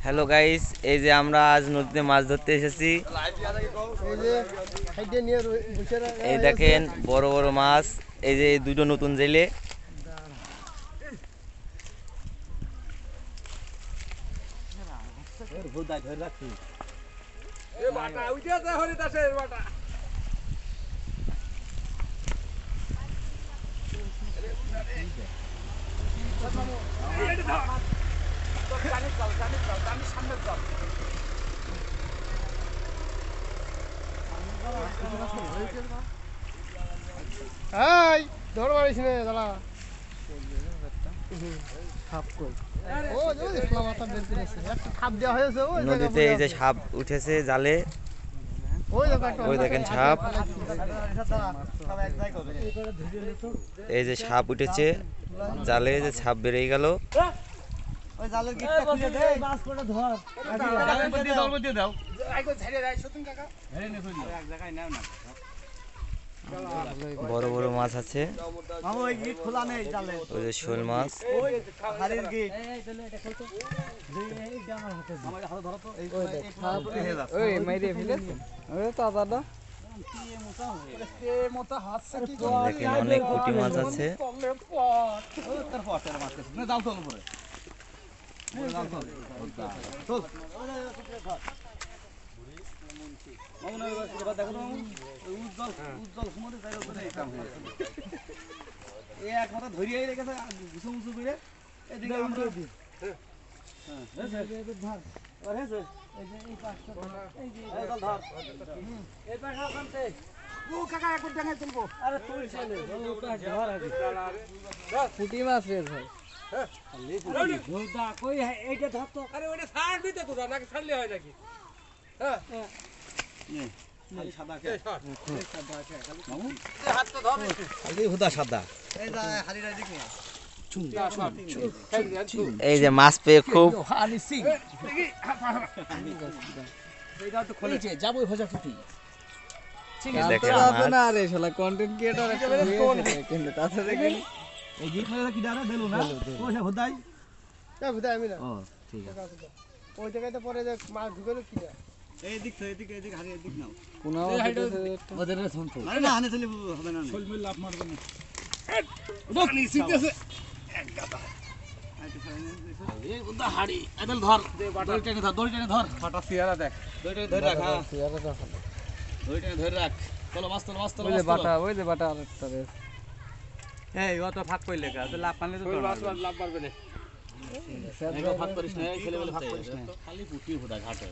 Hello guys, এই যে আমরা আজ নদীতে মাছ ধরতে এসেছি। এই দেখেন বড় বড় মাছ, এই যে দুটো নতুন জেলে। নদীতে এই যে সাপ উঠেছে জালে, ওই দেখেন সাপ। এই যে সাপ উঠেছে জালে, যে সাপ বেরিয়ে গেল। বড় বড় মাছ আছে, ওই যে শোল মাছ। দেখেন অনেক পুঁটি মাছ আছে। পুঁটি মাছ রে ভাই, এই যে মাছ পেয়ে খুব কন্টেন্ট ক্রিয়েটর কিন্তু তাছাড়া ওই জায়গাতে পরে যে মাছ ঢুকেলো কি ফাঁক করলে লাভ পারলে লাভ পারবে না। ভাগ করিস না, ছেলেবেলে ভাগ করিস না, খালি পুঁটি ঘাটে।